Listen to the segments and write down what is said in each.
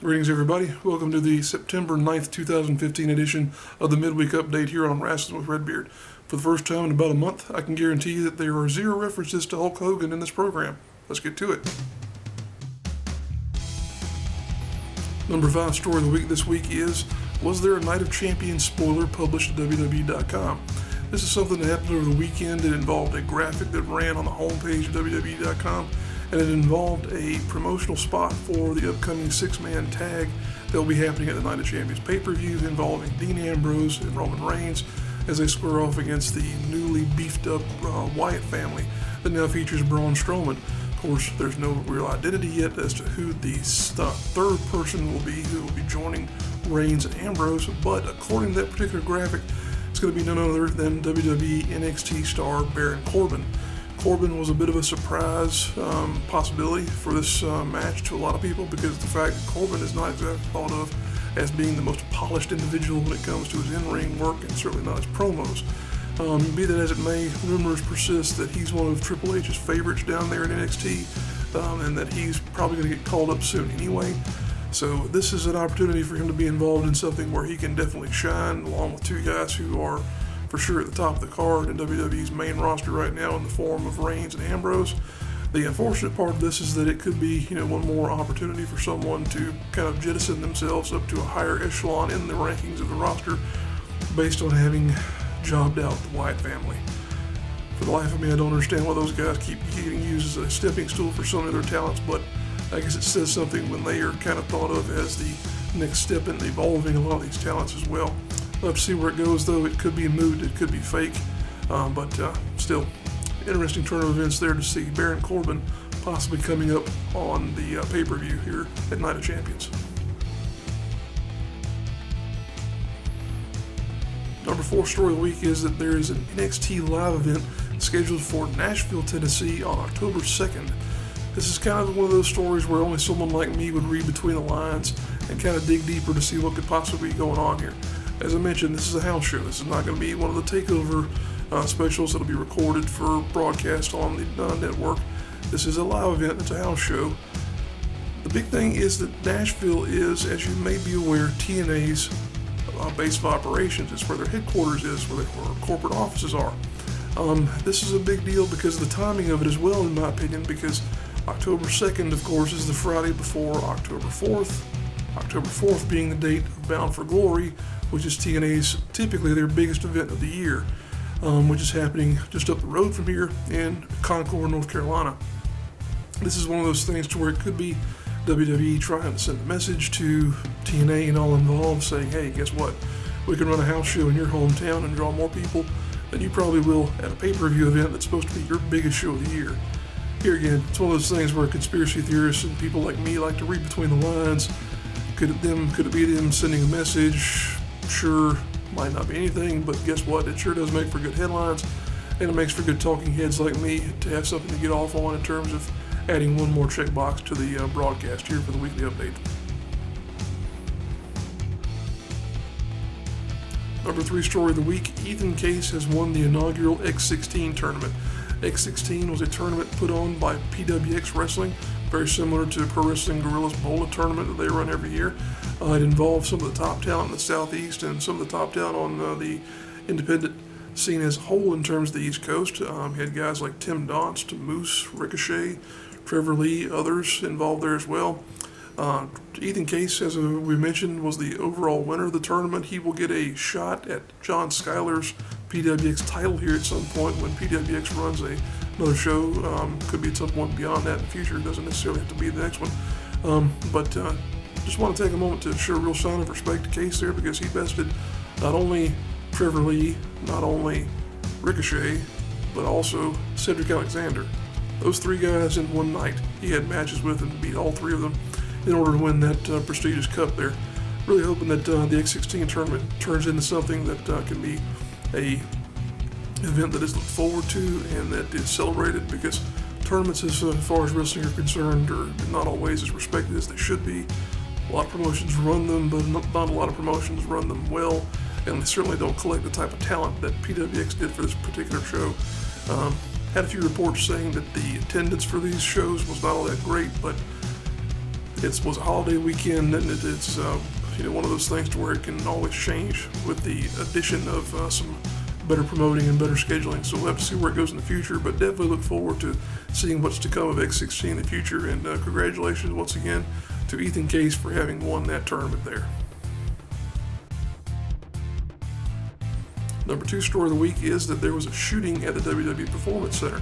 Greetings, everybody. Welcome to the September 9th, 2015 edition of the Midweek Update here on Rasslin with Redbeard. For the first time in about a month, I can guarantee you that there are zero references to Hulk Hogan in this program. Let's get to it. Number 5 story of the week this week is, was there a Night of Champions spoiler published at WWE.com? This is something that happened over the weekend. It involved a graphic that ran on the homepage of WWE.com, and it involved a promotional spot for the upcoming six-man tag that will be happening at the Night of Champions pay-per-view involving Dean Ambrose and Roman Reigns as they square off against the newly beefed-up Wyatt family that now features Braun Strowman. Of course, there's no real identity yet as to who the third person will be who will be joining Reigns and Ambrose, but according to that particular graphic, it's going to be none other than WWE NXT star Baron Corbin. Corbin was a bit of a surprise possibility for this match to a lot of people because of the fact that Corbin is not exactly thought of as being the most polished individual when it comes to his in-ring work and certainly not his promos. Be that as it may, rumors persist that he's one of Triple H's favorites down there in NXT and that he's probably going to get called up soon anyway. So this is an opportunity for him to be involved in something where he can definitely shine along with two guys who are for sure at the top of the card in WWE's main roster right now in the form of Reigns and Ambrose. The unfortunate part of this is that it could be, one more opportunity for someone to kind of jettison themselves up to a higher echelon in the rankings of the roster based on having jobbed out the Wyatt family. For the life of me, I don't understand why those guys keep getting used as a stepping stool for so many of their talents, but I guess it says something when they are kind of thought of as the next step in evolving a lot of these talents as well. We'll have to see where it goes, though. It could be a mood, it could be fake, but still, interesting turn of events there to see Baron Corbin possibly coming up on the pay-per-view here at Night of Champions. Number 4 story of the week is that there is an NXT Live Event scheduled for Nashville, Tennessee on October 2nd. This is kind of one of those stories where only someone like me would read between the lines and kind of dig deeper to see what could possibly be going on here. As I mentioned, this is a house show. This is not going to be one of the takeover specials that will be recorded for broadcast on the network. This is a live event. It's a house show. The big thing is that Nashville is, as you may be aware, TNA's base of operations. It's where their headquarters is, where their corporate offices are. This is a big deal because of the timing of it as well, in my opinion, because October 2nd, of course, is the Friday before October 4th. October 4th being the date of Bound for Glory, which is TNA's typically their biggest event of the year, which is happening just up the road from here in Concord, North Carolina. This is one of those things to where it could be WWE trying to send a message to TNA and all involved saying, hey, guess what? We can run a house show in your hometown and draw more people than you probably will at a pay-per-view event that's supposed to be your biggest show of the year. Here again, it's one of those things where conspiracy theorists and people like me like to read between the lines. Could it be them sending a message? Sure, might not be anything, but guess what? It sure does make for good headlines, and it makes for good talking heads like me to have something to get off on in terms of adding one more checkbox to the broadcast here for the weekly update. Number 3 story of the week, Ethan Case has won the inaugural X16 tournament. X16 was a tournament put on by PWX Wrestling, very similar to Pro Wrestling Guerrilla's Bola tournament that they run every year. It involved some of the top talent in the Southeast and some of the top talent on the independent scene as a whole in terms of the East Coast. He had guys like Tim Donst, Moose, Ricochet, Trevor Lee, others involved there as well. Ethan Case, as we mentioned, was the overall winner of the tournament. He will get a shot at John Schuyler's PWX title here at some point when PWX runs another show. Could be at some point beyond that in the future. It doesn't necessarily have to be the next one. But just want to take a moment to show a real sign of respect to Case there because he bested not only Trevor Lee, not only Ricochet, but also Cedric Alexander. Those 3 guys in one night. He had matches with and beat all 3 of them in order to win that prestigious cup there. Really hoping that the X16 tournament turns into something that can be a event that is looked forward to and that is celebrated because tournaments as far as wrestling are concerned are not always as respected as they should be. A lot of promotions run them, but not a lot of promotions run them well, and they certainly don't collect the type of talent that PWX did for this particular show. Had a few reports saying that the attendance for these shows was not all that great, but it was a holiday weekend, and it's one of those things to where it can always change with the addition of some better promoting and better scheduling. So we'll have to see where it goes in the future, but definitely look forward to seeing what's to come of X16 in the future. And congratulations once again to Ethan Case for having won that tournament there. Number 2 story of the week is that there was a shooting at the WWE Performance Center.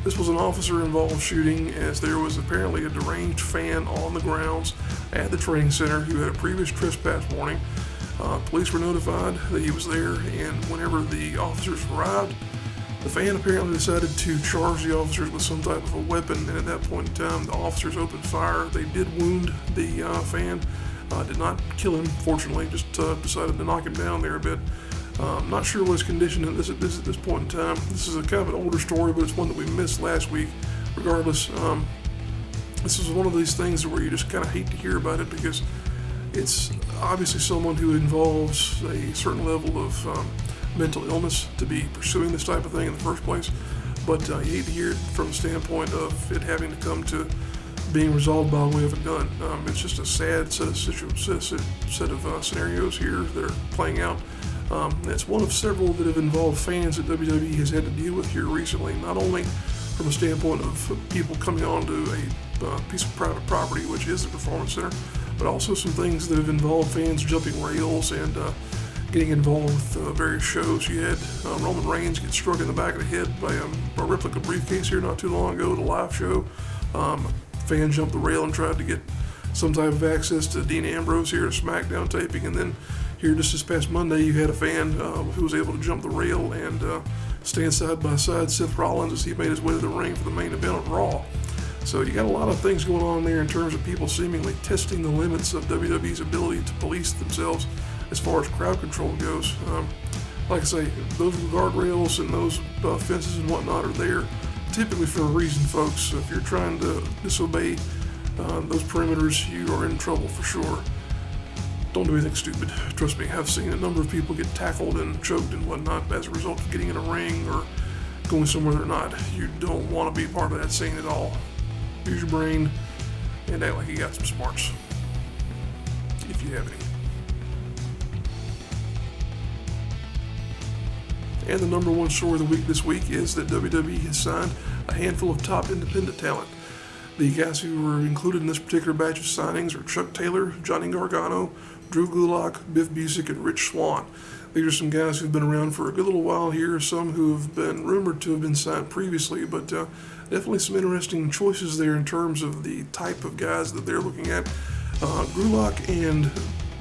This was an officer-involved shooting, as there was apparently a deranged fan on the grounds at the training center who had a previous trespass warning. Police were notified that he was there, and whenever the officers arrived, the fan apparently decided to charge the officers with some type of a weapon, and at that point in time, the officers opened fire. They did wound the fan, did not kill him, fortunately, just decided to knock him down there a bit. Not sure what his condition is at this point in time. This is a kind of an older story, but it's one that we missed last week. Regardless, this is one of these things where you just kind of hate to hear about it, because it's obviously someone who involves a certain level of mental illness to be pursuing this type of thing in the first place. But you hate to hear it from the standpoint of it having to come to being resolved by way of a gun. It's just a sad set of scenarios here that are playing out. It's one of several that have involved fans that WWE has had to deal with here recently, not only from a standpoint of people coming onto a piece of private property, which is the Performance Center, but also some things that have involved fans jumping rails and getting involved with various shows. You had Roman Reigns get struck in the back of the head by a replica briefcase here not too long ago at a live show. Fan jumped the rail and tried to get some type of access to Dean Ambrose here at SmackDown taping, and then here just this past Monday you had a fan who was able to jump the rail and stand side by side Seth Rollins as he made his way to the ring for the main event on Raw. So you got a lot of things going on there in terms of people seemingly testing the limits of WWE's ability to police themselves as far as crowd control goes. Like I say, those guardrails and those fences and whatnot are there typically for a reason, folks. So if you're trying to disobey those perimeters, you are in trouble for sure. Don't do anything stupid. Trust me, I've seen a number of people get tackled and choked and whatnot as a result of getting in a ring or going somewhere they're not. You don't want to be part of that scene at all. Use your brain and act like you got some smarts, if you have any. And the number 1 story of the week this week is that WWE has signed a handful of top independent talent. The guys who were included in this particular batch of signings are Chuck Taylor, Johnny Gargano, Drew Gulak, Biff Busick, and Rich Swann. These are some guys who've been around for a good little while here, some who have been rumored to have been signed previously, but definitely some interesting choices there in terms of the type of guys that they're looking at. Gulak and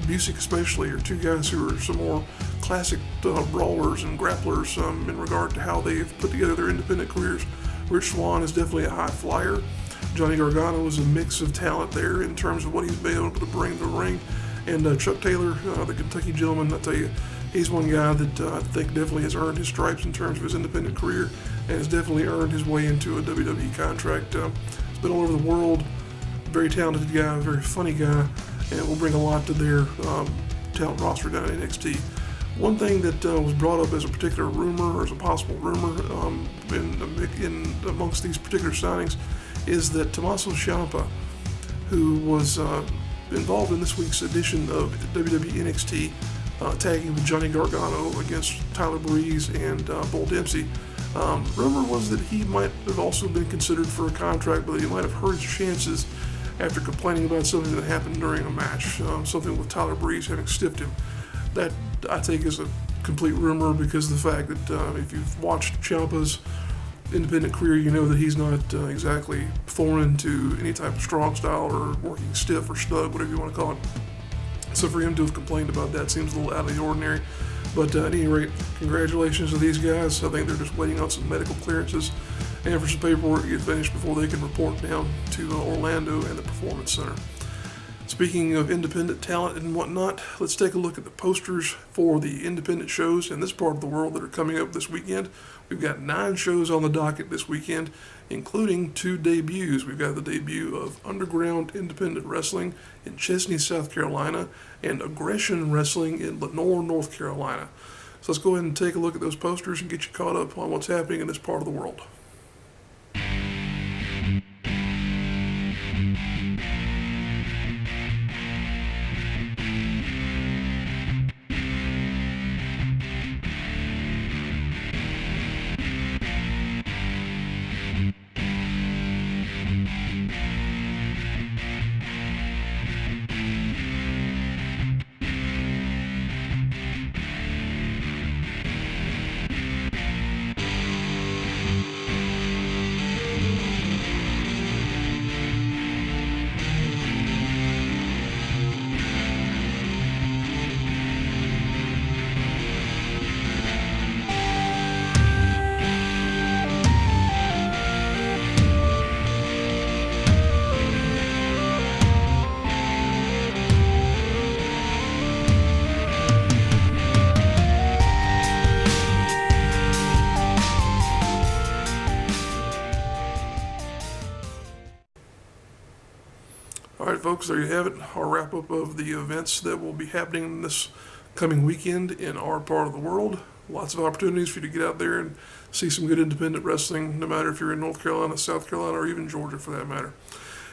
Busick especially are 2 guys who are some more classic brawlers and grapplers in regard to how they've put together their independent careers. Rich Swann is definitely a high flyer. Johnny Gargano is a mix of talent there in terms of what he's been able to bring to the ring. And Chuck Taylor, the Kentucky gentleman, I tell you, he's one guy that I think definitely has earned his stripes in terms of his independent career and has definitely earned his way into a WWE contract. He's been all over the world, very talented guy, very funny guy, and will bring a lot to their talent roster down at NXT. One thing that was brought up as a particular rumor, or as a possible rumor, in amongst these particular signings, is that Tommaso Ciampa, who was involved in this week's edition of WWE NXT, tagging with Johnny Gargano against Tyler Breeze and Bull Dempsey. Rumor was that he might have also been considered for a contract, but he might have hurt his chances after complaining about something that happened during a match, something with Tyler Breeze having stiffed him. That, I take, is a complete rumor, because of the fact that if you've watched Ciampa's independent career, you know that he's not exactly foreign to any type of strong style or working stiff or snug, whatever you want to call it. So for him to have complained about that seems a little out of the ordinary. But at any rate, congratulations to these guys. I think they're just waiting on some medical clearances and for some paperwork to get finished before they can report down to Orlando and the Performance Center. Speaking of independent talent and whatnot, let's take a look at the posters for the independent shows in this part of the world that are coming up this weekend. We've got 9 shows on the docket this weekend, including 2 debuts. We've got the debut of Underground Independent Wrestling in Chesney, South Carolina, and Aggression Wrestling in Lenoir, North Carolina. So let's go ahead and take a look at those posters and get you caught up on what's happening in this part of the world. right, folks, there you have it. Our wrap-up of the events that will be happening this coming weekend in our part of the world. Lots of opportunities for you to get out there and see some good independent wrestling, no matter if you're in North Carolina, South Carolina, or even Georgia for that matter.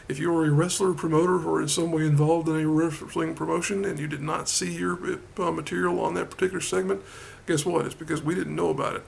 If you are a wrestler, promoter, or in some way involved in a wrestling promotion and you did not see your material on that particular segment, guess what? It's because we didn't know about it.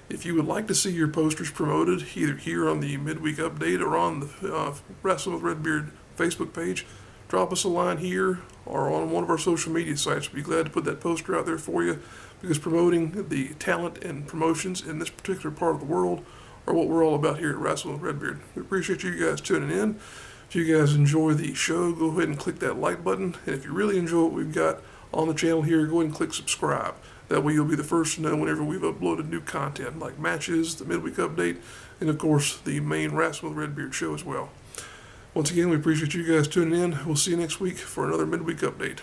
If you would like to see your posters promoted, either here on the midweek update or on the Wrestling with Redbeard Facebook page, drop us a line here or on one of our social media sites. We'd be glad to put that poster out there for you, because promoting the talent and promotions in this particular part of the world are what we're all about here at Wrestling with Redbeard. We appreciate you guys tuning in. If you guys enjoy the show, go ahead and click that like button. And if you really enjoy what we've got on the channel here, go ahead and click subscribe. That way you'll be the first to know whenever we've uploaded new content, like matches, the midweek update, and of course the main Rasslin with Redbeard show as well. Once again, we appreciate you guys tuning in. We'll see you next week for another midweek update.